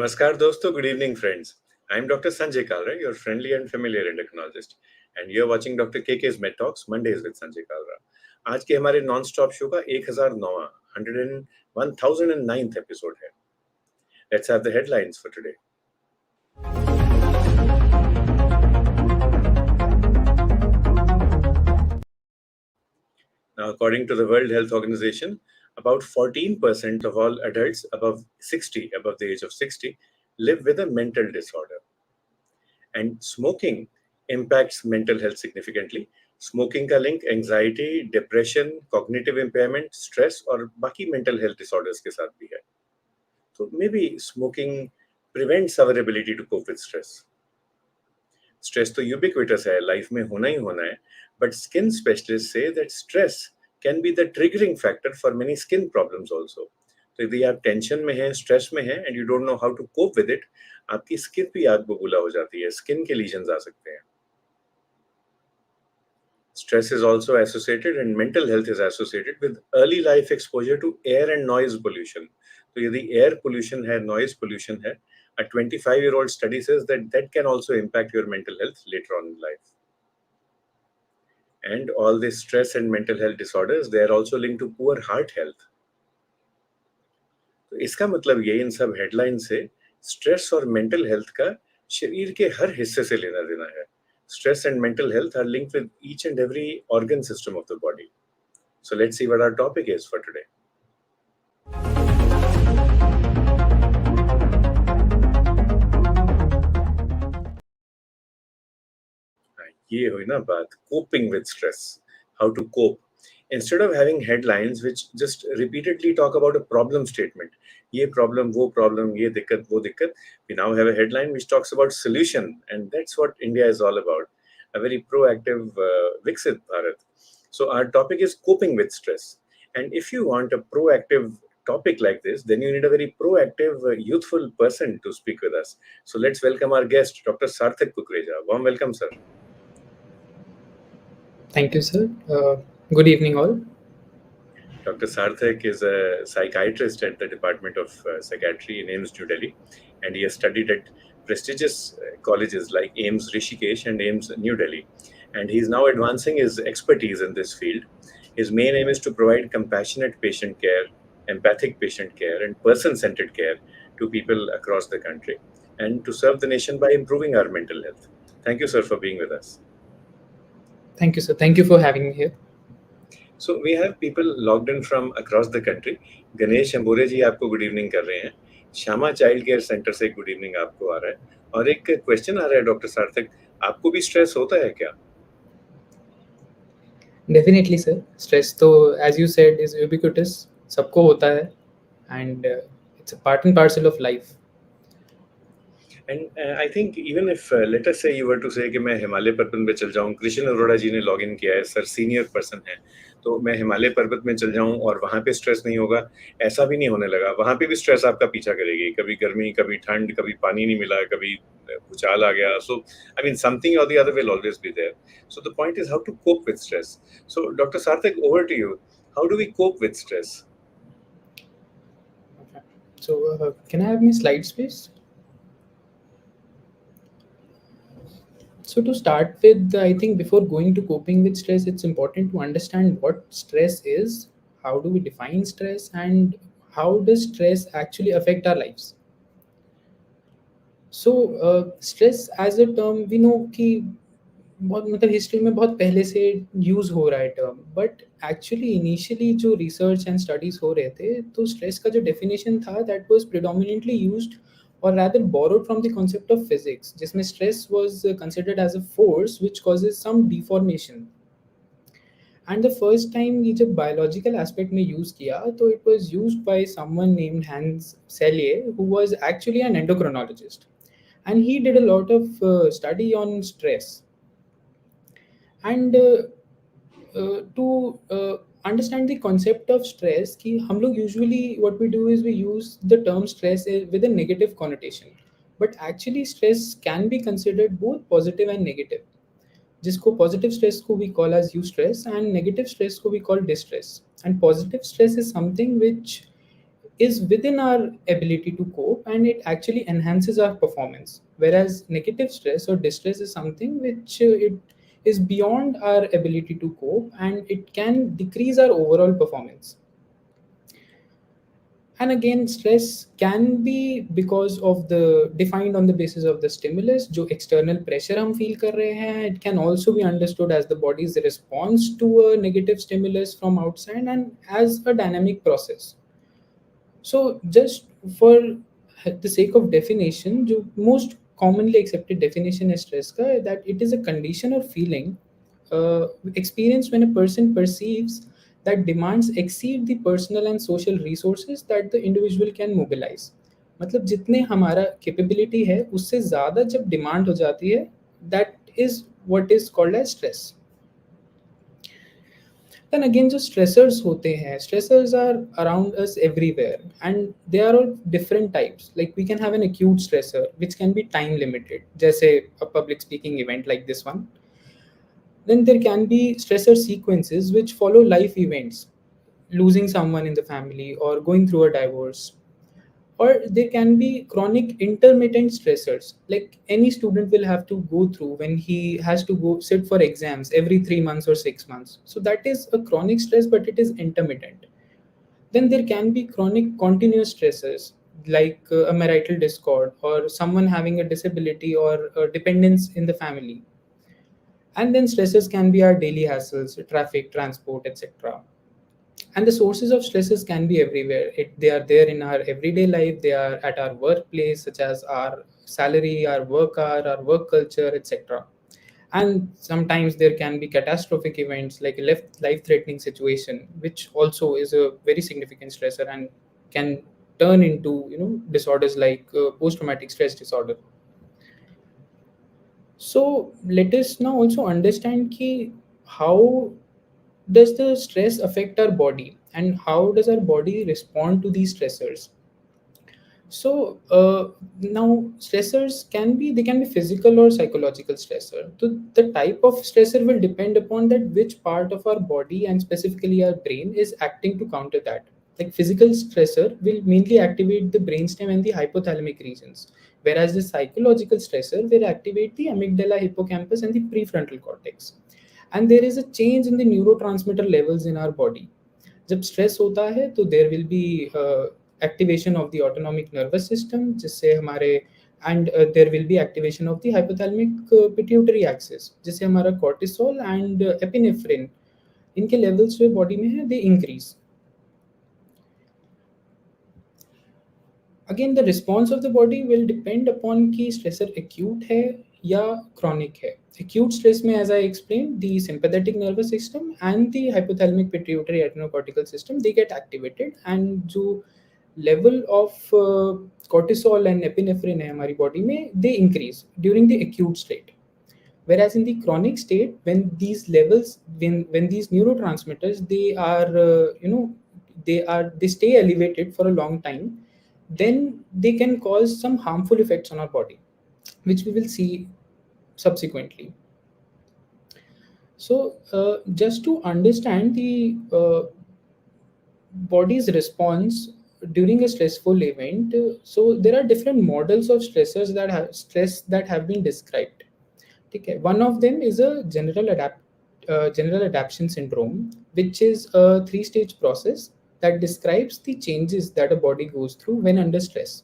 Namaskar dosto, good evening friends. I'm Dr. Sanjay Kalra, your friendly and familiar endocrinologist, and you're watching Dr. KK's Med Talks Mondays with Sanjay Kalra. आज के हमारे non stop show का 1009th episode है. Let's have the headlines for today. Now, according to the World Health Organization, about 14% of all adults above the age of 60, live with a mental disorder. And smoking impacts mental health significantly. Smoking का link anxiety, depression, cognitive impairment, stress और बाकी mental health disorders के साथ भी है. So maybe smoking prevents our ability to cope with stress. Stress तो ubiquitous है, life में होना ही होना है, but skin specialists say that stress can be the triggering factor for many skin problems also. तो यदि आप टेंशन में हैं, स्ट्रेस में हैं and you don't know how to cope with it, आपकी स्किन भी आग बबूला हो जाती है, स्किन के लीजन्स आ सकते हैं. Stress is also associated and mental health is associated with early life exposure to air and noise pollution. तो यदि air pollution है, noise pollution है, a 25-year-old study says that can also impact your mental health later on in life. And all this stress and mental health disorders, they are also linked to poor heart health. तो इसका मतलब ये इन सब headline से stress और mental health का शरीर के हर हिस्से से लेना देना है. Stress and mental health are linked with each and every organ system of the body. So let's see what our topic is for today. ये हुई ना बात, coping with stress, how to cope. Instead of having headlines which just repeatedly talk about a problem statement, ये problem, वो problem, ये दिक्कत, वो दिक्कत, we now have a headline which talks about solution, and that's what India is all about. A very proactive Viksit Bharat. So our topic is coping with stress. And if you want a proactive topic like this, then you need a very proactive, youthful person to speak with us. So let's welcome our guest, Dr. Sarthak Kukreja. Warm welcome, sir. Thank you, sir. Good evening, all. Dr. Sarthak is a psychiatrist at the Department of Psychiatry in AIIMS, New Delhi, and he has studied at prestigious colleges like AIIMS Rishikesh and AIIMS New Delhi. And he's now advancing his expertise in this field. His main aim is to provide compassionate patient care, empathic patient care, and person-centered care to people across the country, and to serve the nation by improving our mental health. Thank you, sir, for being with us. Thank you, sir. Thank you for having me here. So we have people logged in from across the country. Ganesh Ambore जी आपको good evening कर रहे हैं. Shyama child care centre से good evening आपको आ रहा है. और एक क्वेश्चन आ रहा है डॉक्टर सार्थक, आपको भी स्ट्रेस होता है क्या? Definitely, sir. Stress तो as you said is ubiquitous. सबको होता है, and it's a part and parcel of life. And I think even if let us say you were to say कि मैं हिमालय पर्वत में चल जाऊँ, कृष्ण अरोड़ा जी ने लॉग इन किया है, सर सीनियर पर्सन है, तो मैं हिमालय पर्वत में चल जाऊँ और वहाँ पे स्ट्रेस नहीं होगा, ऐसा भी नहीं होने लगा. वहाँ पे भी स्ट्रेस आपका पीछा करेगी, कभी गर्मी, कभी ठंड, कभी पानी नहीं मिला, कभी भूचाल आ गया. So I mean something or the other will always be there. So the point is how to cope with stress. So Dr. Sarthak, over to you. How do we cope with stress? Okay. So can I have my slides, please? So to start with, I think before going to coping with stress, it's important to understand what stress is, how do we define stress, and how does stress actually affect our lives. So stress as a term, we know कि बहुत मतलब history में बहुत पहले से use हो रहा है टर्म, बट एक्चुअली इनिशियली जो रिसर्च एंड स्टडीज हो रहे थे तो स्ट्रेस का जो डेफिनेशन था that was predominantly used or rather borrowed from the concept of physics, जिसमें stress was considered as a force which causes some deformation. And the first time ये जब biological aspect में use किया तो it was used by someone named Hans Selye, who was actually an endocrinologist, and he did a lot of study on stress. And to understand the concept of stress, कि हम लोग usually what we do is we use the term stress with a negative connotation, but actually stress can be considered both positive and negative. जिसको positive stress को we call as eustress and negative stress को we call distress. And positive stress is something which is within our ability to cope, and it actually enhances our performance, whereas negative stress or distress is something which it is beyond our ability to cope, and it can decrease our overall performance. And again, stress can be because of the defined on the basis of the stimulus जो external pressure हम feel कर रहे हैं. It can also be understood as the body's response to a negative stimulus from outside and as a dynamic process. So just for the sake of definition, जो most commonly accepted definition is stress का, that it is a condition or feeling experienced when a person perceives that demands exceed the personal and social resources that the individual can mobilize. मतलब जितने हमारा capability है उससे ज़्यादा जब demand हो जाती है, that is what is called as stress. Then again, जो stressors होते हैं, stressors are around us everywhere, and they are all different types. Like we can have an acute stressor which can be time limited, जैसे a public speaking event like this one. Then there can be stressor sequences which follow life events, losing someone in the family or going through a divorce. Or there can be chronic intermittent stressors, like any student will have to go through when he has to go sit for exams every 3 months or 6 months. So that is a chronic stress, but it is intermittent. Then there can be chronic continuous stressors, like a marital discord or someone having a disability or a dependence in the family. And then stresses can be our daily hassles, traffic, transport, etc. And the sources of stresses can be everywhere. They are there in our everyday life, they are at our workplace, such as our salary, our work hour, our work culture, etc. And sometimes there can be catastrophic events like a life threatening situation, which also is a very significant stressor and can turn into disorders like post traumatic stress disorder. So let us now also understand ki how does the stress affect our body and how does our body respond to these stressors. So now stressors can be physical or psychological stressor. So the type of stressor will depend upon that which part of our body and specifically our brain is acting to counter that. Like physical stressor will mainly activate the brainstem and the hypothalamic regions, whereas the psychological stressor will activate the amygdala, hippocampus, and the prefrontal cortex. And there is a change in the neurotransmitter levels in our body. जब stress होता है तो there will be activation of the autonomic nervous system, जिससे हमारे and there will be activation of the hypothalamic pituitary axis, जिससे हमारा cortisol and epinephrine इनके levels जो बॉडी में है they increase. Again the response of the body will depend upon कि stressor acute है या chronic है. Acute stress में, as I explained, the sympathetic nervous system and the hypothalamic pituitary adrenocortical system they get activated, and जो level of cortisol and epinephrine है हमारी body में they increase during the acute state. Whereas in the chronic state, when these levels, when these neurotransmitters they are they stay elevated for a long time, then they can cause some harmful effects on our body, which we will see subsequently. So just to understand the body's response during a stressful event, so there are different models of stress that have been described. Okay. One of them is a general adaptation syndrome, which is a three-stage process that describes the changes that a body goes through when under stress.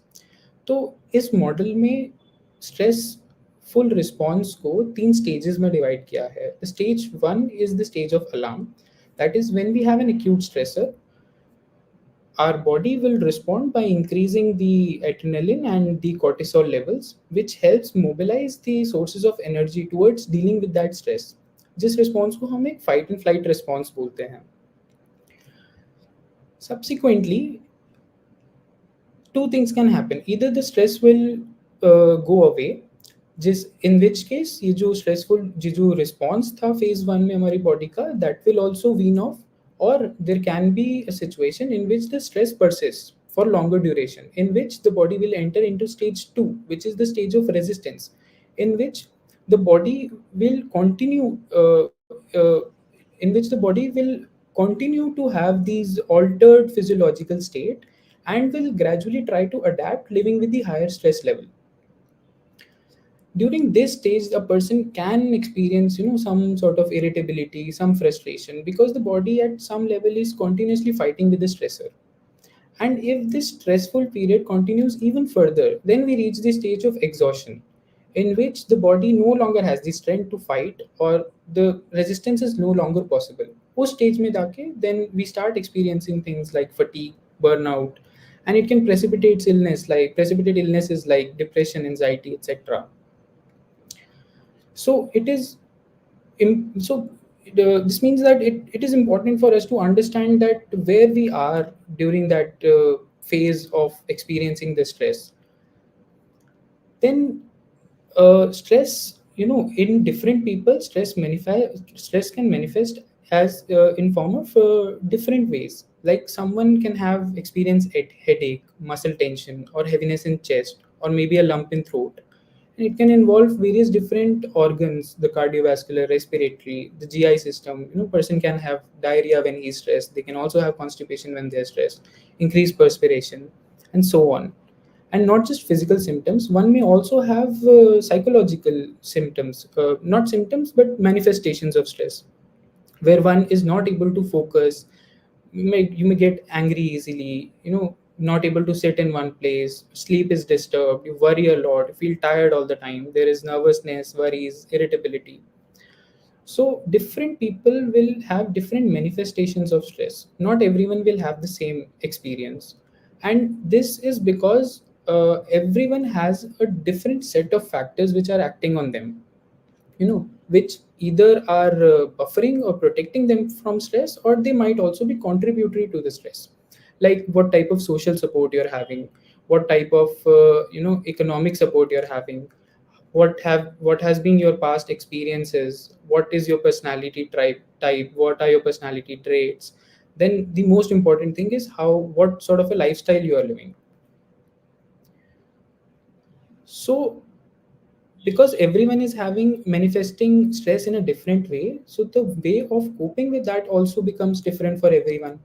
तो इस model में stress full response को तीन stages में divide किया है. The stage one is the stage of alarm. That is when we have an acute stressor, our body will respond by increasing the adrenaline and the cortisol levels, which helps mobilize the sources of energy towards dealing with that stress. जिस response को हम एक fight and flight response बोलते हैं. Subsequently, two things can happen. Either the stress will go away, जिस in which case ये जो stressful जो response था phase one में हमारी body का, that will also wean off, or there can be a situation in which the stress persists for longer duration, in which the body will enter into stage two, which is the stage of resistance, in which the body will continue in which the body will continue to have these altered physiological state, and will gradually try to adapt living with the higher stress level. During this stage, a person can experience, some sort of irritability, some frustration, because the body at some level is continuously fighting with the stressor. And if this stressful period continues even further, then we reach the stage of exhaustion, in which the body no longer has the strength to fight, or the resistance is no longer possible. उस stage में जाके then we start experiencing things like fatigue, burnout, and it can precipitate illnesses like depression, anxiety, etc. So it is so this means that it is important for us to understand that where we are during that phase of experiencing the stress. Then stress, in different people, stress can manifest as in form of different ways. Like someone can have experience headache, muscle tension, or heaviness in chest, or maybe a lump in throat. And it can involve various different organs: the cardiovascular, respiratory, the GI system. Person can have diarrhea when he's stressed. They can also have constipation when they're stressed, increased perspiration, and so on. And not just physical symptoms, one may also have psychological symptoms, not symptoms but manifestations of stress, where one is not able to focus. You may get angry easily, not able to sit in one place, sleep is disturbed, you worry a lot, you feel tired all the time, there is nervousness, worries, irritability. So different people will have different manifestations of stress. Not everyone will have the same experience, and this is because everyone has a different set of factors which are acting on them. Which either are buffering or protecting them from stress, or they might also be contributory to the stress. Like what type of social support you're having, what type of economic support you're having, what has been your past experiences, what is your personality type, what are your personality traits. Then the most important thing is how what sort of a lifestyle you are living. So because everyone is having manifesting stress in a different way, so the way of coping with that also becomes different for everyone.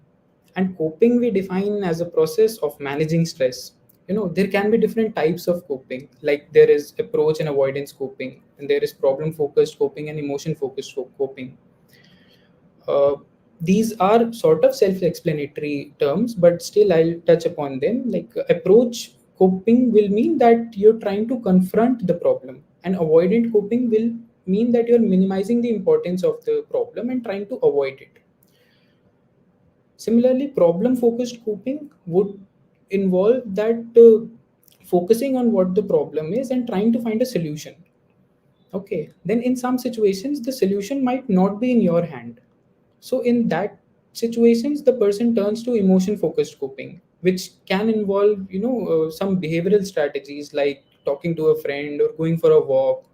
And coping we define as a process of managing stress. There can be different types of coping, like there is approach and avoidance coping, and there is problem focused coping and emotion focused coping. uh, these are sort of self-explanatory terms, but still I'll touch upon them. Like approach coping will mean that you're trying to confront the problem, and avoidant coping will mean that you're minimizing the importance of the problem and trying to avoid it. Similarly, problem focused coping would involve that focusing on what the problem is and trying to find a solution. Okay, then in some situations, the solution might not be in your hand. So in that situations, the person turns to emotion focused coping, which can involve, some behavioral strategies like talking to a friend or going for a walk,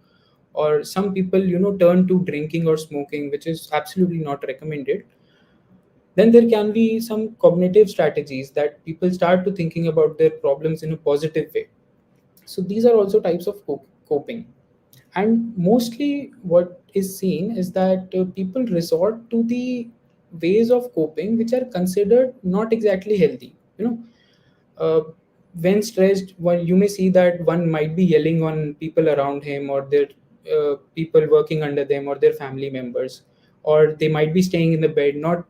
or some people, turn to drinking or smoking, which is absolutely not recommended. Then there can be some cognitive strategies that people start to thinking about their problems in a positive way. So these are also types of coping. And mostly what is seen is that people resort to the ways of coping which are considered not exactly healthy. uh, when stressed, one you may see that one might be yelling on people around him, or their people working under them, or their family members, or they might be staying in the bed, not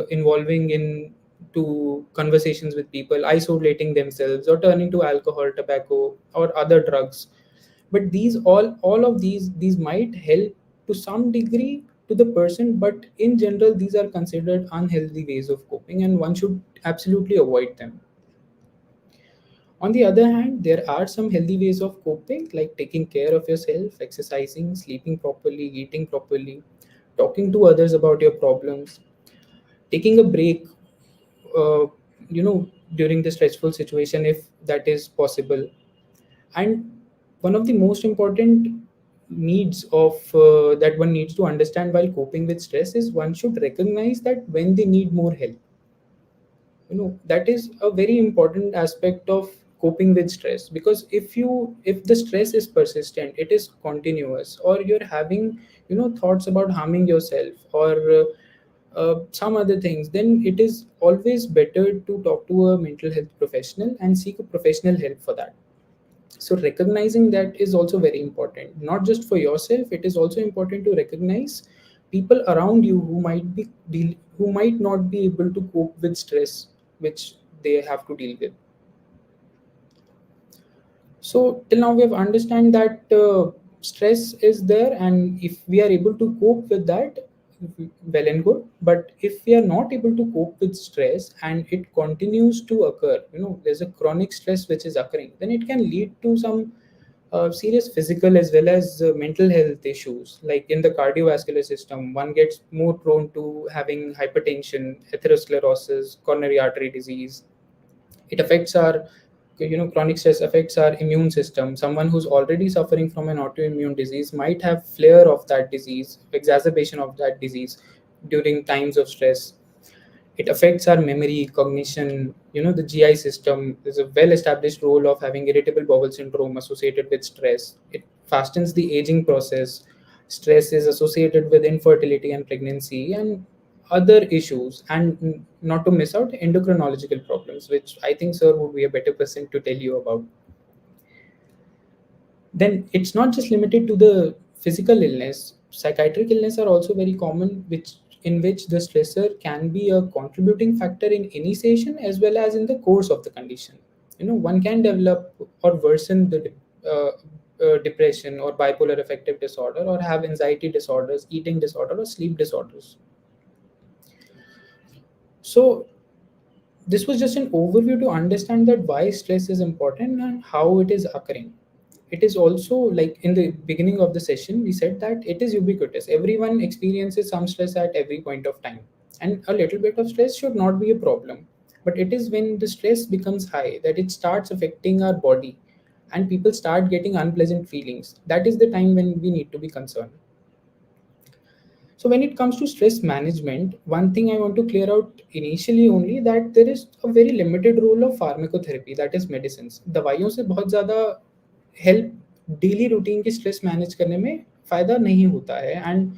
involving in to conversations with people, isolating themselves, or turning to alcohol, tobacco, or other drugs. But all of these might help to some degree to the person, but in general these are considered unhealthy ways of coping, and one should absolutely avoid them. On the other hand, there are some healthy ways of coping, like taking care of yourself, exercising, sleeping properly, eating properly, talking to others about your problems, taking a break, uh, during the stressful situation if that is possible. And one of the most important needs of that one needs to understand while coping with stress is one should recognize that when they need more help. That is a very important aspect of coping with stress, because if the stress is persistent, it is continuous, or you're having thoughts about harming yourself, or some other things, then it is always better to talk to a mental health professional and seek a professional help for that. So recognizing that is also very important, not just for yourself. It is also important to recognize people around you who who might not be able to cope with stress which they have to deal with. So till now we have understand that stress is there, and if we are able to cope with that, well and good. But if we are not able to cope with stress and it continues to occur, there's a chronic stress which is occurring, then it can lead to some serious physical as well as mental health issues. Like in the cardiovascular system, one gets more prone to having hypertension, atherosclerosis, coronary artery disease. It affects our, chronic stress affects our immune system. Someone who's already suffering from an autoimmune disease might have flare of that disease, exacerbation of that disease during times of stress. It affects our memory, cognition, the GI system. There's a well established role of having irritable bowel syndrome associated with stress. It fastens the aging process. Stress is associated with infertility and pregnancy and other issues, and not to miss out endocrinological problems, which I think sir would be a better person to tell you about. Then it's not just limited to the physical illness. Psychiatric illness are also very common, which in which the stressor can be a contributing factor in initiation as well as in the course of the condition. One can develop or worsen the depression or bipolar affective disorder, or have anxiety disorders, eating disorder, or sleep disorders. So this was just an overview to understand that why stress is important and how it is occurring. It is also, like in the beginning of the session we said, that it is ubiquitous. Everyone experiences some stress at every point of time, and a little bit of stress should not be a problem. But it is when the stress becomes high that it starts affecting our body, and people start getting unpleasant feelings. That is the time when we need to be concerned. So when it comes to stress management, one thing I want to clear out initially only, that there is a very limited role of pharmacotherapy, that is medicines. दवाइयों से बहुत ज़्यादा help daily routine की stress manage करने में फ़ायदा नहीं होता है, and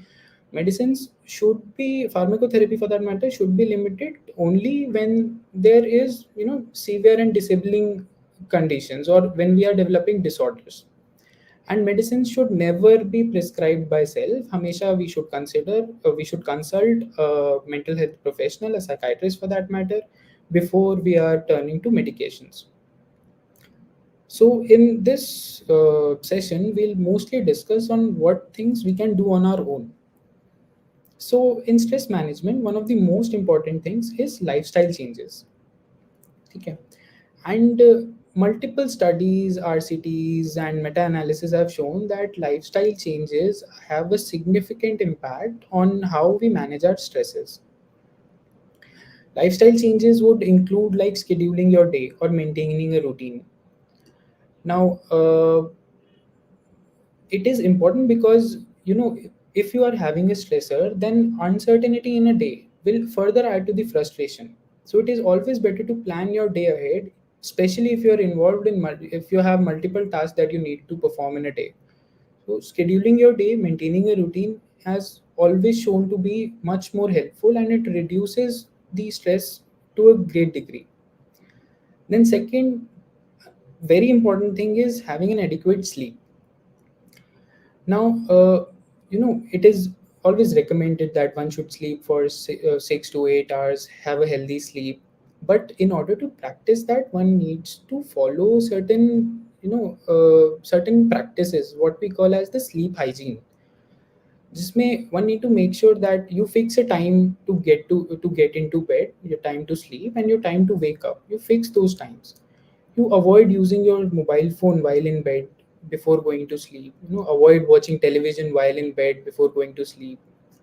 medicines should be, pharmacotherapy for that matter, should be limited only when there is, severe and disabling conditions, or when we are developing disorders. And medicines should never be prescribed by self. Hamesha we should consult a mental health professional, a psychiatrist for that matter, before we are turning to medications. So in this session we'll mostly discuss on what things we can do on our own. So in stress management, one of the most important things is lifestyle changes. Okay. And multiple studies, RCTs, and meta analysis have shown that lifestyle changes have a significant impact on how we manage our stresses. Lifestyle changes would include like scheduling your day or maintaining a routine. Now, it is important because, if you are having a stressor, then uncertainty in a day will further add to the frustration. So it is always better to plan your day ahead, especially if you are involved in if you have multiple tasks that you need to perform in a day. So scheduling your day, maintaining a routine, has always shown to be much more helpful, and it reduces the stress to a great degree. Then second, very important thing is having an adequate sleep. Now, it is always recommended that one should sleep for 6 to 8 hours, have a healthy sleep. But in order to practice that, one needs to follow certain, certain practices, what we call as the sleep hygiene. Just one need to make sure that you fix a time to get into bed, your time to sleep, and your time to wake up. You fix those times. You avoid using your mobile phone while in bed before going to sleep. Avoid watching television while in bed before going to sleep.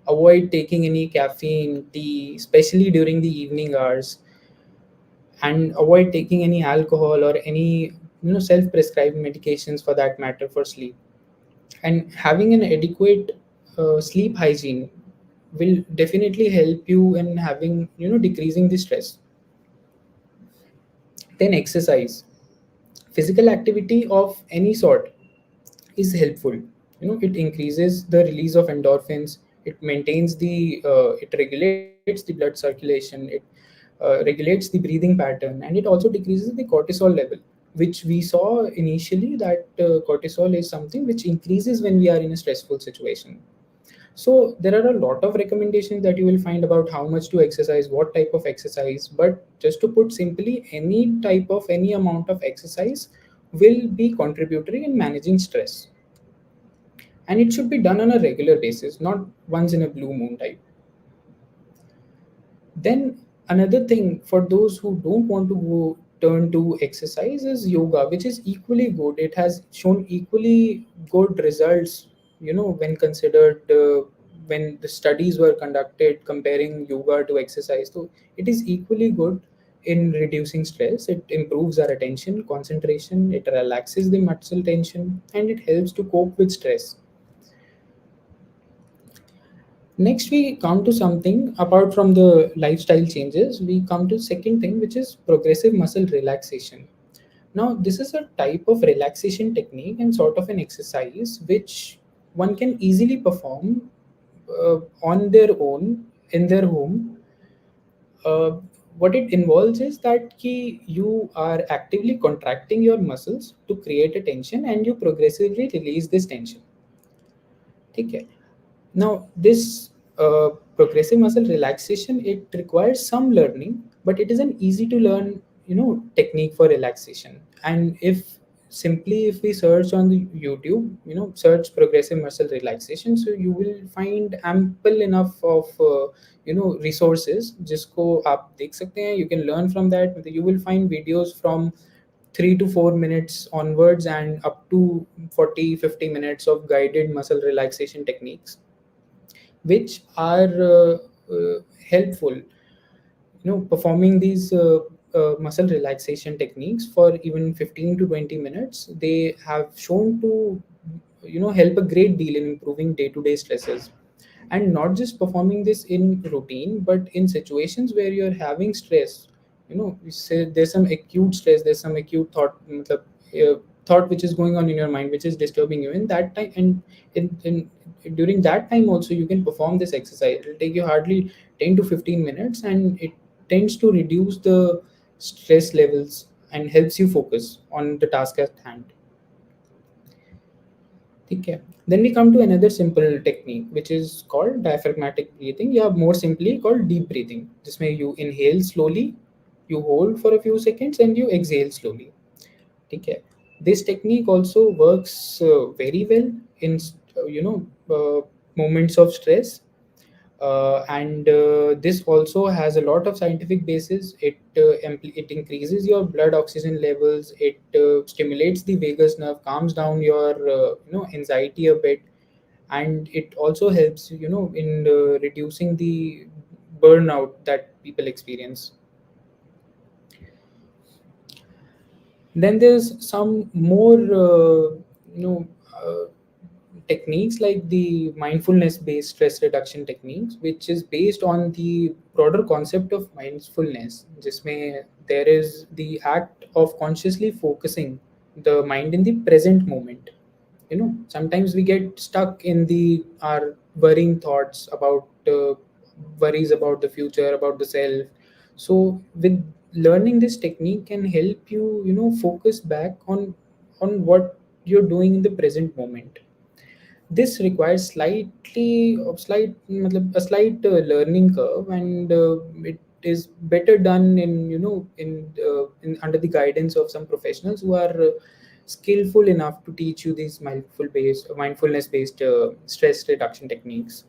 Avoid taking any caffeine, tea, especially during the evening hours, and avoid taking any alcohol or any self-prescribed medications for that matter for sleep. And having an adequate sleep hygiene will definitely help you in having, decreasing the stress. Then exercise, physical activity of any sort is helpful. It increases the release of endorphins, It maintains it regulates the blood circulation, it regulates the breathing pattern, and it also decreases the cortisol level, which we saw initially that cortisol is something which increases when we are in a stressful situation. So there are a lot of recommendations that you will find about how much to exercise, what type of exercise, but just to put simply, any type of any amount of exercise will be contributory in managing stress. And it should be done on a regular basis, not once in a blue moon type. Then another thing for those who don't want to go turn to exercise is yoga, which is equally good. It has shown equally good results, when considered, when the studies were conducted comparing yoga to exercise. So it is equally good in reducing stress. It improves our attention, concentration, it relaxes the muscle tension, and it helps to cope with stress. Next, we come to something apart from the lifestyle changes. We come to second thing, which is progressive muscle relaxation. Now, this is a type of relaxation technique and sort of an exercise which one can easily perform on their own in their home. Uh, what it involves is that you are actively contracting your muscles to create a tension, and you progressively release this tension. Okay. Now, this progressive muscle relaxation, it requires some learning, but it is an easy to learn, technique for relaxation. And if we search on the YouTube, search progressive muscle relaxation, so you will find ample enough of resources. जिसको आप देख सकते हैं, you can learn from that. You will find videos from 3 to 4 minutes onwards and up to 40-50 minutes of guided muscle relaxation techniques, which are helpful. Performing these muscle relaxation techniques for even 15 to 20 minutes, they have shown to help a great deal in improving day-to-day stresses. And not just performing this in routine, but in situations where you're having stress. You say there's some acute stress, there's some acute thought, thought which is going on in your mind, which is disturbing you in that time. And during that time also, you can perform this exercise. It will take you hardly 10 to 15 minutes, and it tends to reduce the stress levels and helps you focus on the task at hand. Okay. Then we come to another simple technique, which is called diaphragmatic breathing, yeah, more simply called deep breathing. This way you inhale slowly, you hold for a few seconds, and you exhale slowly. Okay. This technique also works very well in moments of stress, and this also has a lot of scientific basis. It increases your blood oxygen levels, it stimulates the vagus nerve, calms down your anxiety a bit, and it also helps in reducing the burnout that people experience. Then there's some more you know uh, techniques like the mindfulness based stress reduction techniques, which is based on the broader concept of mindfulness. Jisme there is the act of consciously focusing the mind in the present moment. Sometimes we get stuck in the our worrying thoughts about worries about the future, about the self. So with learning this technique can help you focus back on what you're doing in the present moment. This requires a slight learning curve, and it is better done in under the guidance of some professionals who are skillful enough to teach you these mindfulness based stress reduction techniques.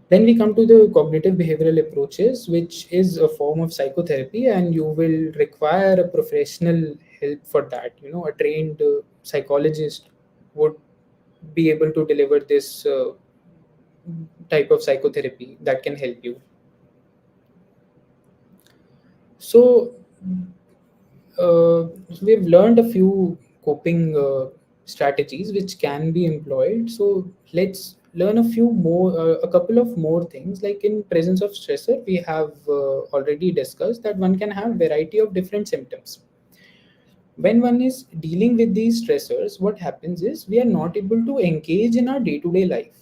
Then we come to the cognitive behavioral approaches, which is a form of psychotherapy, and you will require a professional help for that. A trained psychologist would be able to deliver this type of psychotherapy that can help you. So, we've learned a few coping strategies which can be employed. So, let's learn a couple of more things. Like in presence of stressor, we have already discussed that one can have variety of different symptoms. When one is dealing with these stressors, what happens is we are not able to engage in our day-to-day life.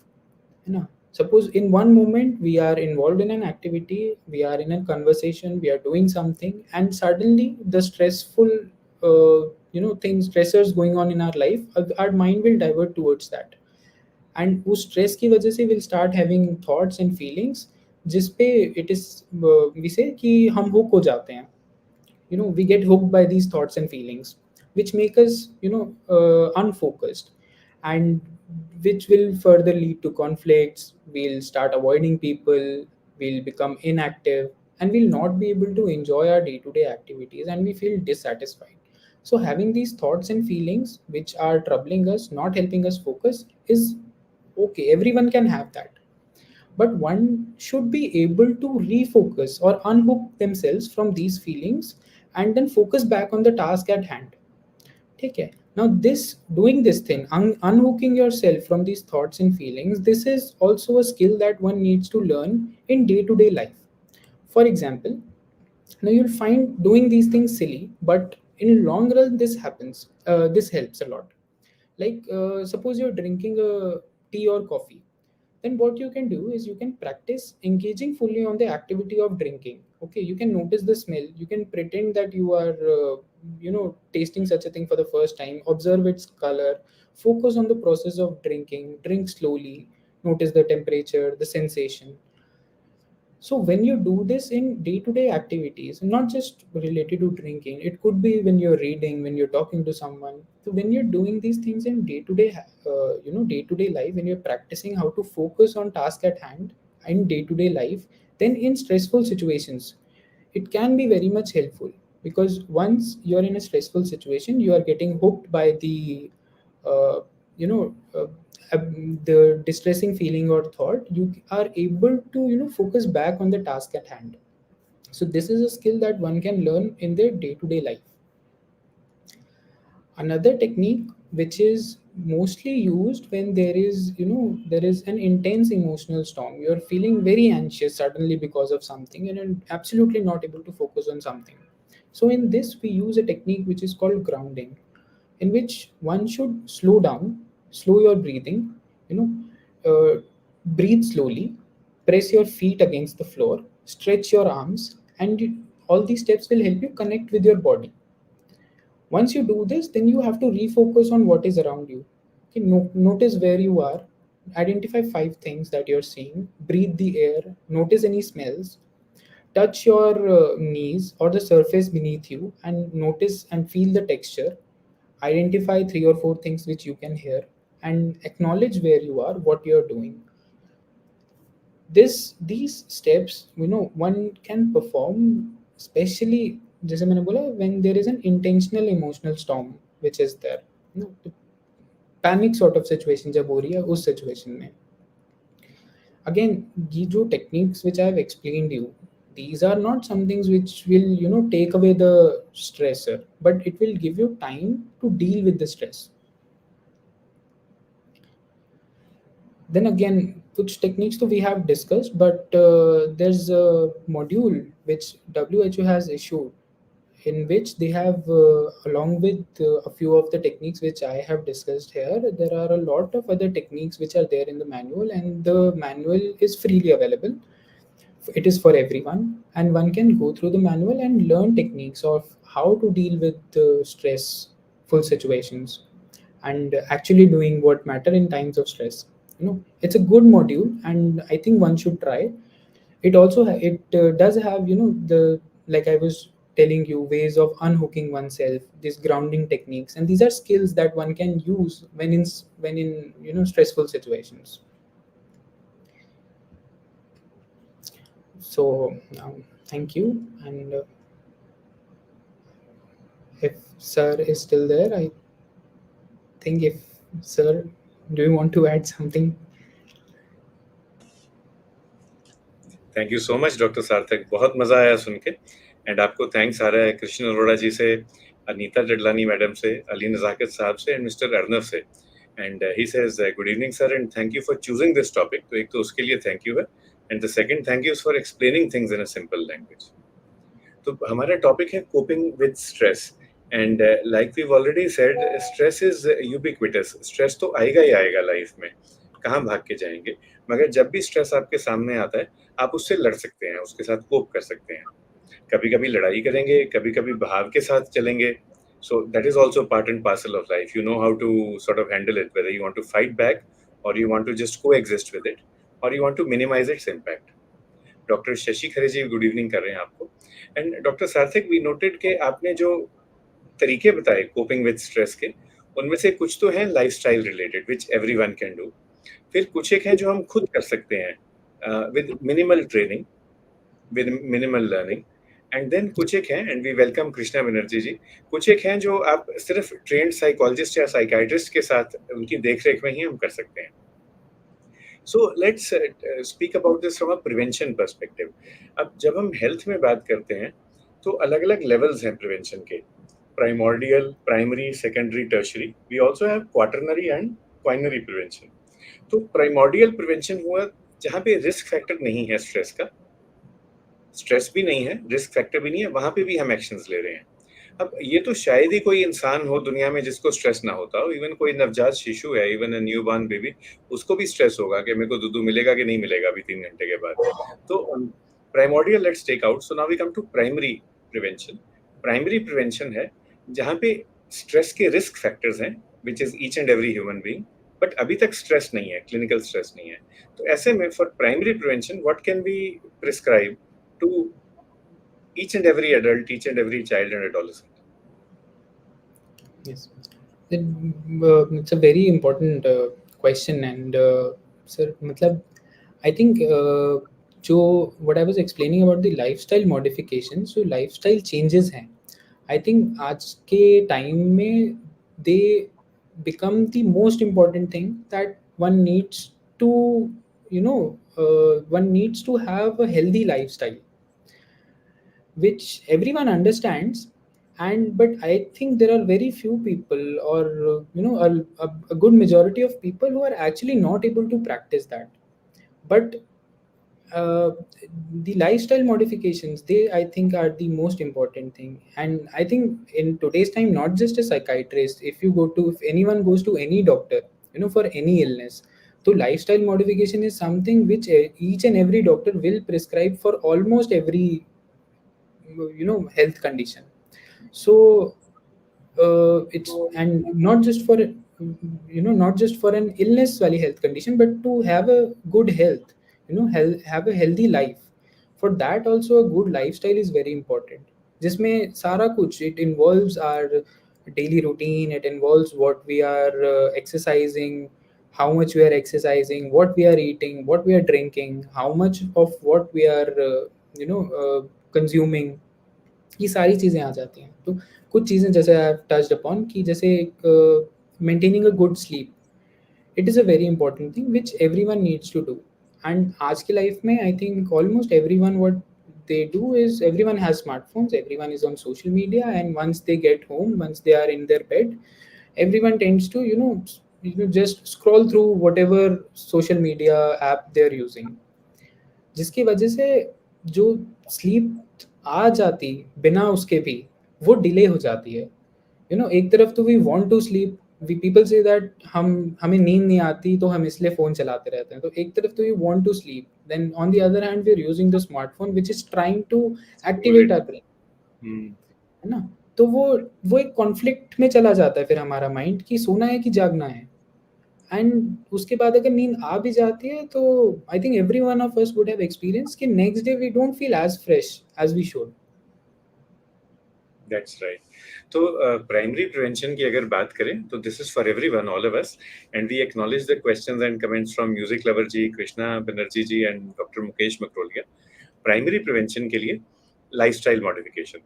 You know, suppose in one moment we are involved in an activity, we are in a conversation, we are doing something, and suddenly the stressful things, stressors going on in our life, our mind will divert towards that, and उस stress की वजह से will start having thoughts and feelings जिस पे it is we say कि हम hook हो जाते हैं. We get hooked by these thoughts and feelings, which make us unfocused, and which will further lead to conflicts. We'll start avoiding people, we'll become inactive, and we'll not be able to enjoy our day-to-day activities, and we feel dissatisfied. So having these thoughts and feelings which are troubling us, not helping us focus, is okay. Everyone can have that, but one should be able to refocus or unhook themselves from these feelings and then focus back on the task at hand. Okay. Now, this doing this thing, unhooking yourself from these thoughts and feelings, this is also a skill that one needs to learn in day to day life. For example, now you'll find doing these things silly, but in long run, this happens. This helps a lot. Like, suppose you're drinking a tea or coffee, then what you can do is you can practice engaging fully on the activity of drinking. Okay, you can notice the smell, you can pretend that you are tasting such a thing for the first time, observe its color, focus on the process of drinking, drink slowly, notice the temperature, the sensation. So when you do this in day-to-day activities, not just related to drinking, it could be when you're reading, when you're talking to someone. So when you're doing these things in day-to-day, day-to-day life, when you're practicing how to focus on task at hand in day-to-day life, then in stressful situations, it can be very much helpful, because once you're in a stressful situation, you are getting hooked by the, uh, you know, uh, the distressing feeling or thought. You are able to focus back on the task at hand. So this is a skill that one can learn in their day-to-day life. Another technique which is mostly used when there is an intense emotional storm, you're feeling very anxious suddenly because of something and you're absolutely not able to focus on something. So in this we use a technique which is called grounding, in which one should slow down, slow your breathing, you know breathe slowly, press your feet against the floor, stretch your arms, and all these steps will help you connect with your body. Once you do this, then you have to refocus on what is around you. Okay, notice where you are, identify 5 things that you're seeing, breathe the air, notice any smells, touch your knees or the surface beneath you and notice and feel the texture, identify 3 or 4 things which you can hear, and acknowledge where you are, what you're doing. These steps one can perform, especially जैसे मैंने बोला, when there is an intentional emotional storm which is there, panic sort of situation जब हो रही है उस situation में. Again, ये जो techniques which I have explained you, these are not some things which will take away the stressor, but it will give you time to deal with the stress. Then again, कुछ techniques तो we have discussed, but there's a module which WHO has issued, in which they have, along with a few of the techniques which I have discussed here, there are a lot of other techniques which are there in the manual, and the manual is freely available. It is for everyone, and one can go through the manual and learn techniques of how to deal with stressful situations, and actually doing what matter in times of stress. It's a good module, and I think one should try. It also it does have the, like I was telling you, ways of unhooking oneself, these grounding techniques, and these are skills that one can use when in stressful situations. So thank you, and if sir is still there, I think, if sir, do you want to add something? Thank you so much doctor सार्थक, बहुत मजा आया सुन के. And आपको thanks आ रहा है कृष्ण अरोड़ा जी से, Anita जडलानी madam से, अली नजाकत साहब से, एंड मिस्टर अर्नव से. And he says good evening sir and thank you for choosing this topic. तो एक तो उसके लिए थैंक यू है, and the second thank you for explaining things in a simple language. तो हमारा टॉपिक है coping with stress. And like we already said, stress is ubiquitous. Stress तो आएगा ही आएगा लाइफ में, कहाँ भाग के जाएंगे. मगर जब भी स्ट्रेस आपके सामने आता है, आप उससे लड़ सकते हैं, उसके साथ कोप कर सकते हैं. कभी कभी लड़ाई करेंगे, कभी कभी भाव के साथ चलेंगे. So that is also part and parcel of life. You know how to sort of handle it, whether you want to fight back और you want to just coexist with it, और you want to minimise its impact. Doctor Shashi Khare ji good evening कर रहे हैं आपको. And doctor Sarthak, we noted कि आपने जो तरीके बताए कोपिंग विद स्ट्रेस के, उनमें से कुछ तो हैं lifestyle related which everyone can do. फिर कुछ एक हैं जो हम खुद कर सकते हैं with minimal training, with minimal learning. And then कुछ एक हैं, and we welcome Krishna Banerjee ji, कुछ एक हैं जो आप सिर्फ ट्रेंड साइकोलॉजिस्ट या साइकाइट्रिस्ट के साथ उनकी देख रेख में ही हम कर सकते हैं. So let's speak about this from a prevention perspective. अब जब हम हेल्थ में बात करते हैं, तो अलग अलग लेवल्स हैं प्रिवेंशन के. Primordial, primary, secondary, tertiary. We also have quaternary and quinary prevention. तो प्राइमोर्डियल प्रिवेंशन हुआ जहाँ पे रिस्क फैक्टर नहीं है स्ट्रेस का, स्ट्रेस भी नहीं है, रिस्क फैक्टर भी नहीं है, वहां पे भी हम एक्शंस ले रहे हैं. अब ये तो शायद ही कोई इंसान हो दुनिया में जिसको स्ट्रेस ना होता हो. इवन कोई नवजात शिशु है, even a new born baby, उसको भी स्ट्रेस होगा कि मेरे को दूध मिलेगा कि नहीं मिलेगा अभी 3 घंटे के बाद. तो primordial let's take out. So now we come to primary prevention. Primary prevention है जहाँ पे स्ट्रेस के रिस्क फैक्टर्स हैं, which is each and every human being, but अभी तक स्ट्रेस नहीं है, क्लिनिकल स्ट्रेस नहीं है. तो ऐसे में for primary prevention what can we prescribe to each and every adult, each and every child and adolescent? Yes. It's a very important question, and sir, मतलब I think जो what I was explaining about the lifestyle modifications, so lifestyle changes हैं. I think आज के time में they become the most important thing that one needs to, one needs to have a healthy lifestyle, which everyone understands. And but I think there are very few people, or a good majority of people who are actually not able to practice that. But uh, the lifestyle modifications, they I think are the most important thing. And I think in today's time, not just a psychiatrist, if anyone goes to any doctor, for any illness, so lifestyle modification is something which each and every doctor will prescribe for almost every health condition. So it's, and not just for not just for an illness wali health condition, but to have a good health, have a healthy life. For that also a good lifestyle is very important, जिसमें सारा कुछ, it involves our daily routine, it involves what we are exercising, how much we are exercising, what we are eating, what we are drinking, how much of what we are consuming. ये सारी चीज़ें आ जाती हैं. तो कुछ चीज़ें जैसे I have touched upon, कि जैसे maintaining a good sleep, it is a very important thing which everyone needs to do. And आज की लाइफ में I think almost everyone, what they do is, everyone has smartphones, everyone is on social media, and once they get home, once they are in their bed, everyone tends to just scroll through whatever social media app they're using, जिसकी वजह से जो sleep आ जाती बिना उसके भी, वो delay हो जाती है. एक तरफ तो we want to sleep, we people say that हमें नींद नहीं आती तो हम इसलिए फ़ोन चलाते रहते हैं. तो एक तरफ तो we want to sleep, then on the other hand we are using the smartphone which is trying to activate our brain, Hmm. है ना? तो वो एक कॉन्फ्लिक्ट में चला जाता है फिर हमारा माइंड, कि सोना है कि जागना है. एंड उसके बाद अगर नींद आ भी जाती है, तो I think every one of us would have experience कि next day we don't feel as fresh as we should. That's right. तो प्राइमरी प्रिवेंशन की अगर बात करें तो this is for everyone, all of us. And we acknowledge the questions and comments from music lover ji, Krishna Banerjee ji and doctor Mukesh Makrolia. Primary prevention के लिए lifestyle modification.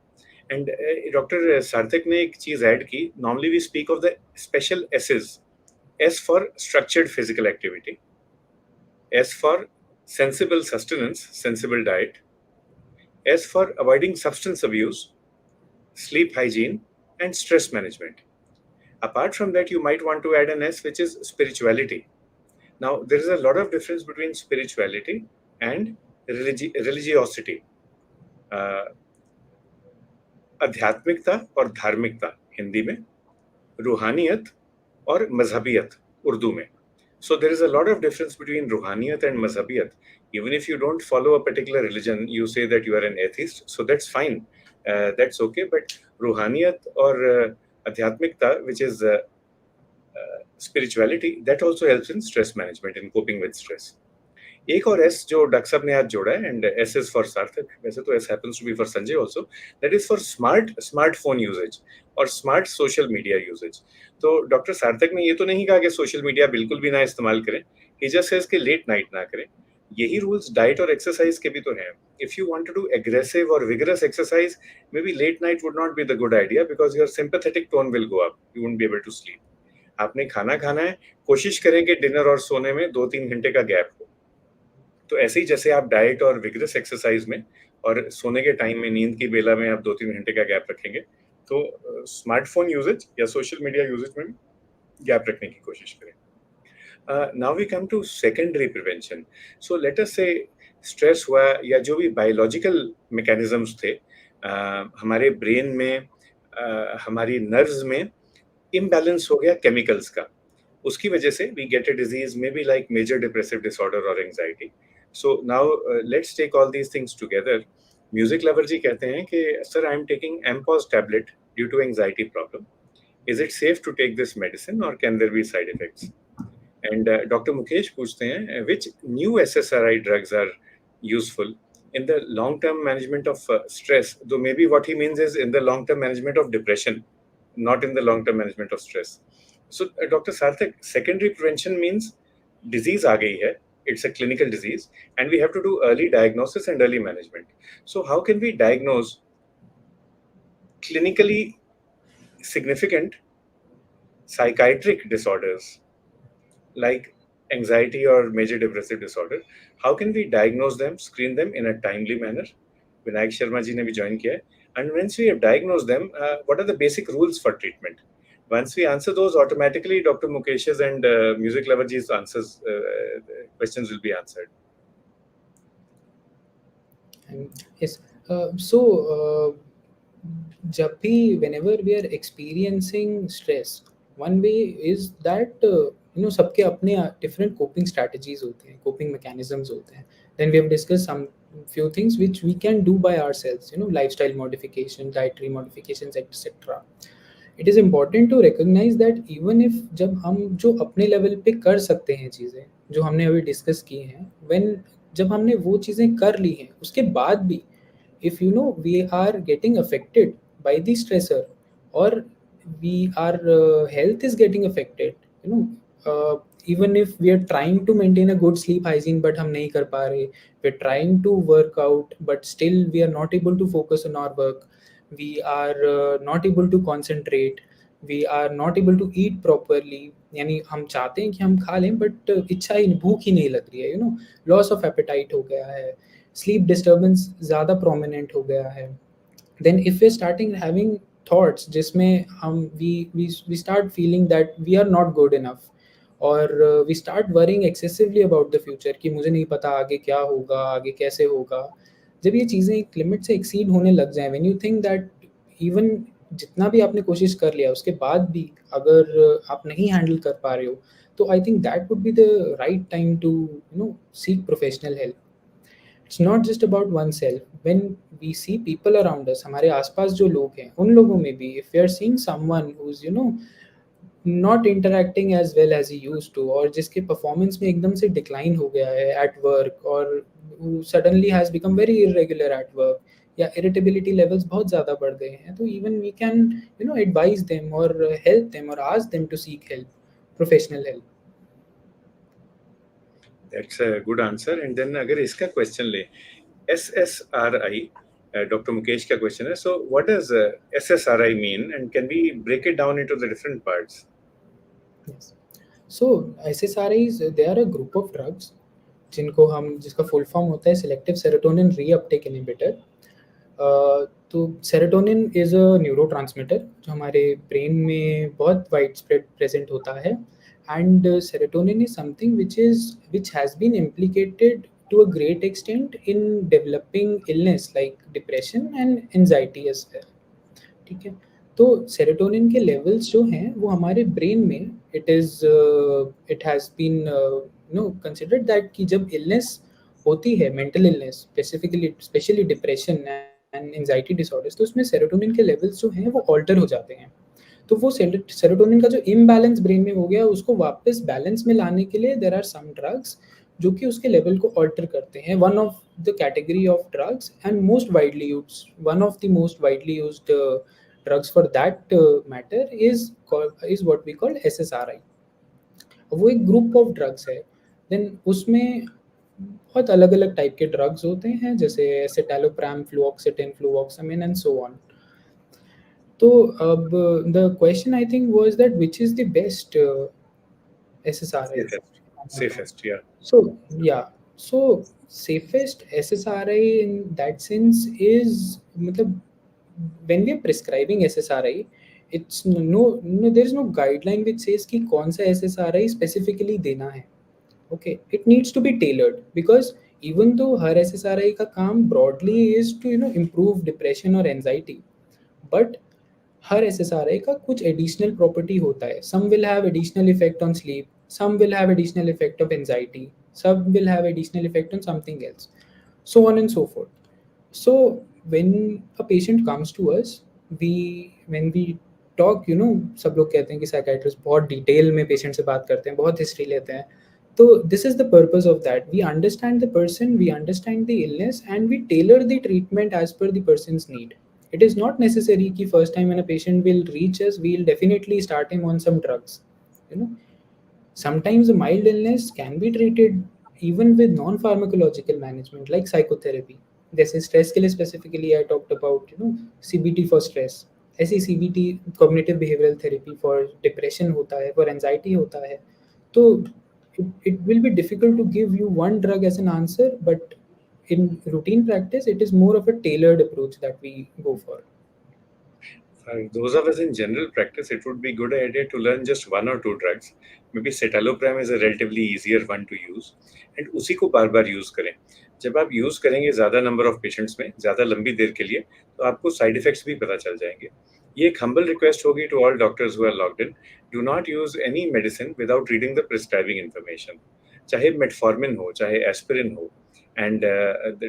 And doctor Sarthak ने एक चीज ऐड की. Normally we speak of the special S's. S for structured physical activity, S for sensible sustenance, sensible diet, S for avoiding substance abuse, sleep hygiene, and stress management. Apart from that, you might want to add an S, which is spirituality. Now, there is a lot of difference between spirituality and religiosity. Uh, आध्यात्मिकता और धार्मिकता हिंदी में, रूहानियत और मजहबियत उर्दू में. So there is a lot of difference between ruhaniyat and mazhabiyat. Even if you don't follow a particular religion, you say that you are an atheist, so that's fine. That's okay. But ruhaniyat or adhyatmikta, which is spirituality, that also helps in stress management, in coping with stress. एक और S जो doctor साहब ने आज जोड़ा है, and S is for Sarthak, वैसे तो S happens to be for Sanjay also, that is for smartphone usages और स्मार्ट सोशल मीडिया यूजेज. तो डॉक्टर सार्थक ने ये तो नहीं कहा कि सोशल मीडिया बिल्कुल भी ना इस्तेमाल करें, ही जस्ट सेज कि लेट नाइट ना करें. यही रूल्स डाइट और एक्सरसाइज के भी तो हैं. If you want to do aggressive और vigorous exercise, may be late night would not be the good idea, because your sympathetic tone will go up, you won't be able to sleep. आपने खाना खाना है, कोशिश करें कि dinner और सोने में 2-3 घंटे का गैप हो. तो ऐसे ही जैसे आप डाइट और विगरस एक्सरसाइज में और सोने के टाइम में, नींद की बेला में आप 2-3 घंटे का गैप रखेंगे, तो स्मार्टफोन यूजेज या सोशल मीडिया यूजेज में गैप रखने की कोशिश करें. Now we come to secondary prevention. So let us say stress हुआ या जो भी बायोलॉजिकल मैकेनिज्म्स थे हमारे ब्रेन में, हमारी नर्व्स में इम्बैलेंस हो गया केमिकल्स का, उसकी वजह से we get a disease may be like major depressive disorder और anxiety. So now let's take all these things together. Music lover ji कहते हैं कि sir I am taking Empoz tablet due to anxiety problem. Is it safe to take this medicine और can there be side effects? And doctor Mukesh पूछते हैं which new SSRI drugs are useful in the long term management of stress, though maybe what he means is in the long term management of depression, not in the long term management of stress. So Dr. Sarthak, secondary prevention means disease aa gayi hai, it's a clinical disease and we have to do early diagnosis and early management. So how can we diagnose clinically significant psychiatric disorders like anxiety or major depressive disorder? How can we diagnose them, screen them in a timely manner? Vinayak Sharma ji ne bhi join kiya hai. And once we have diagnosed them, what are the basic rules for treatment? Once we answer those, automatically Dr. Mukesh's and Music Lover ji's answers, questions will be answered. Yes. So, जब भी whenever we are experiencing stress, one way is that सबके अपने different coping strategies होते हैं, coping mechanisms होते हैं. Then we have discussed some few things which we can do by ourselves, lifestyle modification, dietary modifications, etc. It is important to recognize that even if जब हम जो अपने level पे कर सकते हैं चीज़ें जो हमने अभी डिस्कस की हैं, when जब हमने वो चीज़ें कर ली हैं उसके बाद भी if we are getting affected by the stressor or we our health is getting affected, even if we are trying to maintain a good sleep hygiene but हम नहीं कर पा रहे, we are trying to work out but still we are not able to focus on our work, we are not able to concentrate, we are not able to eat properly, यानी हम चाहते हैं कि हम खा लें बट इच्छा ही भूख ही नहीं लग रही है, लॉस ऑफ एपेटाइट हो गया है, sleep disturbance ज़्यादा prominent हो गया है. Then if we're starting having thoughts जिसमें हम we start feeling that we are not good enough और we start worrying excessively about the future कि मुझे नहीं पता आगे क्या होगा, आगे कैसे होगा. जब ये चीज़ें एक लिमिट से एक्सीड होने लग जाएं, when you think that even जितना भी आपने कोशिश कर लिया उसके बाद भी अगर आप नहीं हैंडल कर पा रहे हो, तो I think that would be the right time to seek professional help. It's not just about oneself. When we see people around us, हमारे आसपास जो लोग हैं उन लोगों में भी if we are seeing someone who's not interacting as well as he used to और जिसके performance में एकदम से decline हो गया है at work और who suddenly has become very irregular at work या irritability levels बहुत ज़्यादा बढ़ गए हैं, तो even we can advise them or help them or ask them to seek help, professional help. That's a good answer. And then अगर इसका question ले, SSRI, Dr. Mukesh का question है. So what does SSRI mean and can we break it down into the different parts? Yes. So SSRIs, they are a group of drugs जिसका full form होता है selective serotonin reuptake inhibitor. तो serotonin is a neurotransmitter जो हमारे brain में बहुत wide spread present होता है, and serotonin is something which has been implicated to a great extent in developing illness like depression and anxiety as well. ठीक है। तो सेरोटोनिन के लेवल्स जो हैं वो हमारे ब्रेन में it has been considered that कि जब इलनेस होती है, mental illness specifically specially depression and anxiety disorders, तो उसमें सेरोटोनिन के लेवल्स जो हैं वो ऑल्टर हो जाते हैं। तो वो सेरोटोनिन का जो इम्बैलेंस ब्रेन में हो गया उसको वापस बैलेंस में लाने के लिए देयर आर सम ड्रग्स जो कि उसके लेवल को ऑल्टर करते हैं। One of the category of drugs and most widely used, one of the most widely used drugs for that matter is what we call SSRI. वो एक group of drugs है। Then उसमें बहुत अलग अलग टाइप के ड्रग्स होते हैं, जैसे एसिटालोप्राम, फ्लुओक्सेटिन, फ्लुवोक्सामिन एंड सो ऑन। तो अब the question I think was that which is the best SSRI. Safest, safest, yeah. So yeah, so safest SSRI in that sense is matlab, when we are prescribing SSRI, it's no there is no guideline which says कि कौन सा SSRI specifically देना है. Okay, it needs to be tailored because even though her SSRI का काम broadly is to improve depression or anxiety, but her SSRI का कुछ additional property होता है. Some will have additional effect on sleep, some will have additional effect of anxiety, some will have additional effect on something else, so on and so forth. So when a patient comes to us, when we talk, सब लोग कहते हैं कि psychiatrist बहुत detail में patient से बात करते हैं, बहुत हिस्ट्री लेते हैं. तो this is the purpose of that. We understand the person, we understand the illness, and we tailor the treatment as per the person's need. It is not necessary कि first time when a patient will reach us, we'll definitely start him on some drugs. You know, sometimes a mild illness can be treated even with non-pharmacological management like psychotherapy. जैसे stress के लिए specifically I talked about CBT for stress. ऐसे CBT cognitive behavioral therapy for depression होता है, for anxiety होता है. तो it will be difficult to give you one drug as an answer, but in routine practice it is more of a tailored approach that we go for. For those of us in general practice, it would be good idea to learn just one or two drugs. Maybe citalopram is a relatively easier one to use, and उसी को बार बार use करें. जब आप use करेंगे ज़्यादा number of patients में ज़्यादा लंबी देर के लिए, तो आपको साइड इफेक्ट्स भी पता चल जाएंगे. ये एक हम्बल रिक्वेस्ट होगी to all doctors who are logged in. Do not use any medicine without reading the prescribing information. चाहे मेटफॉर्मिन हो, चाहे एस्पिरिन हो. And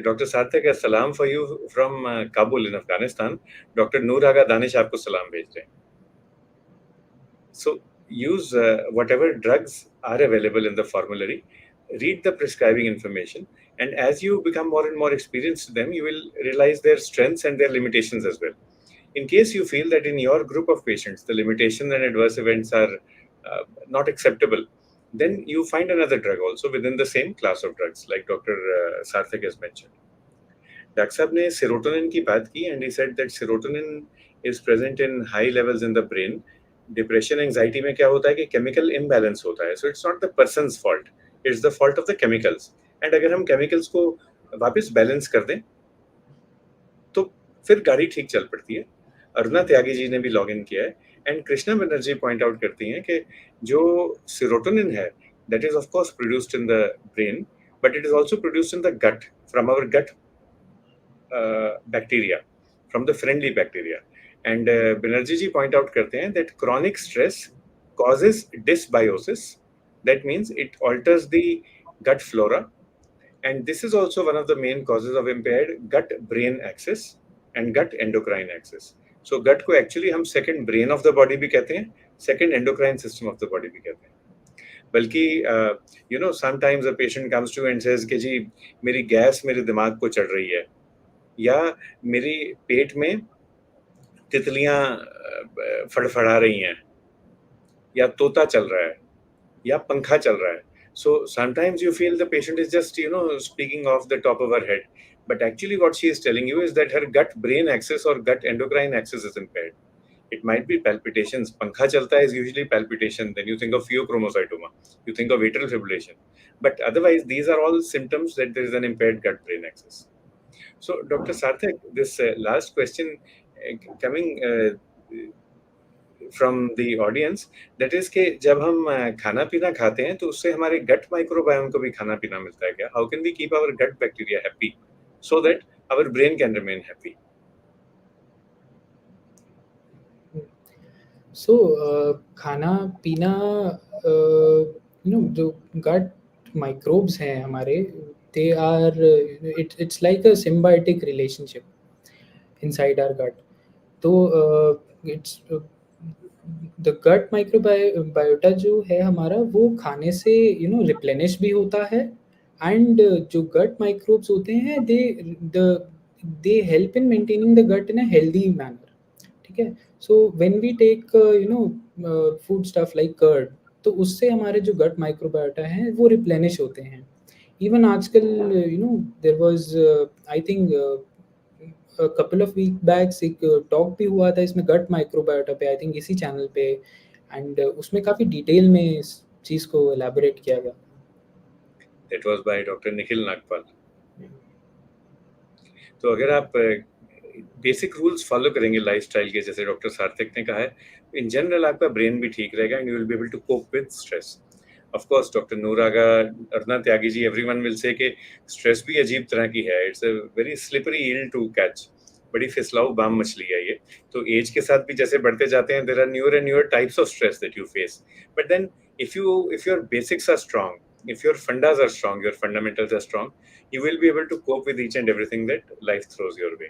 Dr. Sarthak, a salam for you from Kabul in Afghanistan. Dr. Noor Aga Danish आपको सलाम भेज रहे हैं. So use whatever drugs are available in the formulary. Read the prescribing information, and as you become more and more experienced with them, you will realize their strengths and their limitations as well. In case you feel that in your group of patients the limitations and adverse events are not acceptable, then you find another drug also within the same class of drugs, like Dr. Sarthak has mentioned. Doctor साहब ने serotonin की बात की, and he said that serotonin is present in high levels in the brain. Depression anxiety में क्या होता है कि केमिकल इम्बैलेंस होता है. So it's not the person's fault, it's the fault of the chemicals. And अगर हम केमिकल्स को वापस बैलेंस कर दें तो फिर गाड़ी ठीक चल पड़ती है. अरुणा त्यागी जी ने भी लॉग इन किया है, and Krishna Banerjee point out करती हैं कि जो सेरोटोनिन है that is of course produced in the brain, but it is also produced in the gut from our gut bacteria, from the friendly bacteria. And Banerjee ji point out करते हैं that chronic stress causes dysbiosis. That means it alters the gut flora, and this is also one of the main causes of impaired gut-brain axis and gut-endocrine axis. So gut को actually हम second brain of the body भी कहते हैं, second endocrine system of the body भी कहते हैं. बल्कि sometimes a patient comes to and says कि जी मेरी गैस मेरे दिमाग को चढ़ रही है, या मेरी पेट में तितलियां फड़फड़ा रही हैं, या तोता चल रहा है, या पंखा चल रहा है. So sometimes you feel the patient is just speaking off the top of her head, but actually what she is telling you is that her gut brain axis or gut endocrine axis is impaired. It might be palpitations. Pankha chalta is usually palpitation. Then you think of pheochromocytoma, you think of atrial fibrillation, but otherwise these are all symptoms that there is an impaired gut brain axis. So, Dr. Sarthak, this last question coming from the audience, that is कि जब हम खाना पीना खाते हैं तो उससे हमारे gut microbiome को भी खाना पीना मिलता है क्या? How can we keep our gut bacteria happy so that our brain can remain happy? सो खाना पीना, जो गट माइक्रोब्स हैं हमारे, they are, it's like a symbiotic relationship inside our gut. तो इट्स द गट माइक्रोबायोटा जो है हमारा, वो खाने से रिप्लेनिश भी होता है. एंड जो गट माइक्रोब्स होते हैं, the they help in maintaining the gut in a healthy manner. ठीक है. So when we take food stuff like curd, तो उससे हमारे जो गट माइक्रोबायोटा हैं वो रिप्लेनिश होते हैं. इवन आजकल there was, I think couple of week backs एक टॉक भी हुआ था इसमें गट माइक्रोबायोटा पे, आई थिंक इसी चैनल पे. एंड उसमें काफ़ी डिटेल में इस चीज़ को एलैबोरेट किया गया. That was by Dr. Nikhil Nagpal. तो अगर आप बेसिक रूल्स फॉलो करेंगे लाइफस्टाइल के, जैसे डॉक्टर सार्थक ने कहा है, इन जनरल आपका ब्रेन भी ठीक रहेगा and you will be able to cope with stress. Of course doctor Nooraga, Arna Tyagi ji, everyone will say कि स्ट्रेस भी अजीब तरह की है. It's a very slippery eel to catch. बड़ी फिसलाऊ बाम मछली है ये. तो एज के साथ भी जैसे बढ़ते जाते हैं, there are newer and newer types of stress that you face. But then if your basics are strong, if your fundas are strong, your fundamentals are strong, you will be able to cope with each and everything that life throws your way.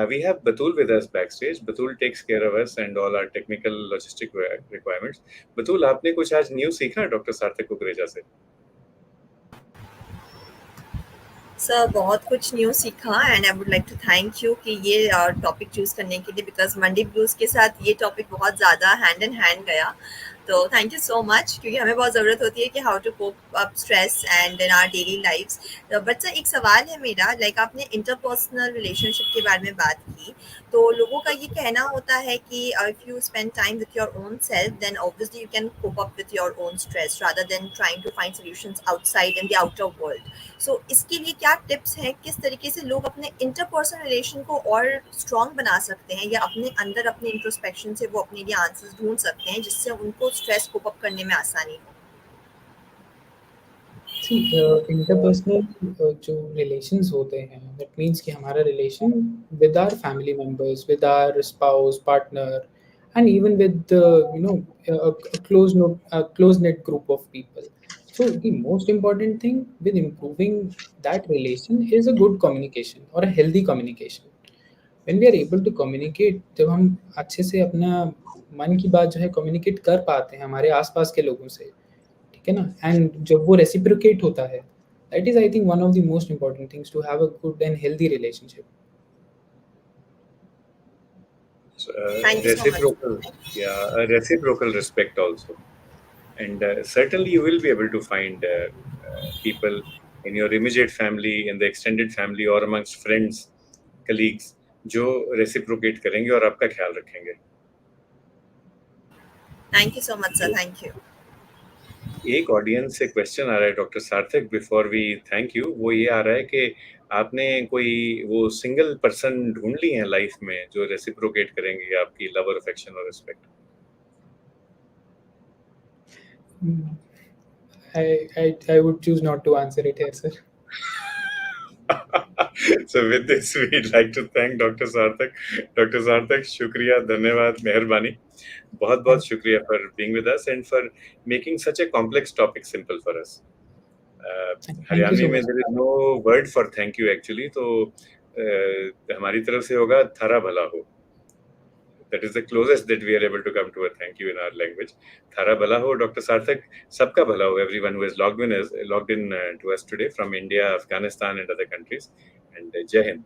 We have Batul with us backstage. Batul takes care of us and all our technical logistic requirements. Batul, आपने कुछ आज new सीखा doctor सार्थक कुकरेजा से? Sir बहुत कुछ new सीखा and I would like to thank you कि ये टॉपिक चूज़ करने के लिए, बिकॉज मंडी ब्लूज़ के साथ ये टॉपिक बहुत ज़्यादा हैंड इन हैंड गया. तो थैंक यू सो मच, क्योंकि हमें बहुत ज़रूरत होती है कि how to cope up stress and in our daily lifes. But sir एक सवाल है मेरा, लाइक आपने इंटरपर्सनल रिलेशनशिप के बारे में बात की. तो लोगों का ये कहना होता है कि if you spend time with your own self, then obviously you can cope up with your own stress rather than trying to find solutions outside in the outer world. So इसके लिए क्या टिप्स हैं, किस तरीके से लोग अपने interpersonal relation को और स्ट्रॉन्ग बना सकते हैं, या अपने अंदर अपने इंट्रोस्पेक्शन से वो अपने लिए आंसर्स ढूंढ सकते हैं जिससे उनको स्ट्रेस कोप अप करने में आसानी हो? सी इंटरपर्सनल जो रिलेशंस होते हैं, दैट मीन्स कि हमारा relation with our family members, with our spouse, partner, and even with close net group of people. So the most important thing with improving that relation is a good communication और a healthy communication. When we are able to communicate, जब हम अच्छे से अपना मन की बात जो है कम्युनिकेट कर पाते हैं हमारे आसपास के लोगों से, ठीक है ना, एंड जब वो रेसिप्रोकेट होता है, that is I think one of the most important things to have a good and healthy relationship. So, thank you so much. reciprocal, yeah, a reciprocal respect also. And certainly you will be able to find people in your immediate family, in the extended family or amongst friends, colleagues, जो reciprocate करेंगे और आपका ख्याल रखेंगे. Thank you so much sir, तो thank you. एक audience से question आ रहा है डॉक्टर सार्थक, बिफोर वी थैंक यू. वो ये आ रहा है कि आपने कोई वो सिंगल पर्सन ढूंढ ली है लाइफ में जो रेसिप्रोकेट करेंगे आपकी लव और अफेक्शन और respect? I would choose not to answer it here, sir. So with this we'd like to thank Dr. Sarthak. Dr. Sarthak, शुक्रिया, धन्यवाद, मेहरबानी. बहुत बहुत शुक्रिया for being with us and for making such a complex topic simple for us. Thank you Haryanvi so में much. there is no word for thank you actually. तो हमारी तरफ से होगा थारा भला हो. That is the closest that we are able to come to a thank you in our language. Thara bhala ho, Dr. Sarthak. Sabka bhala ho, everyone who has logged in to us today from India, Afghanistan, and other countries. And Jai Hind.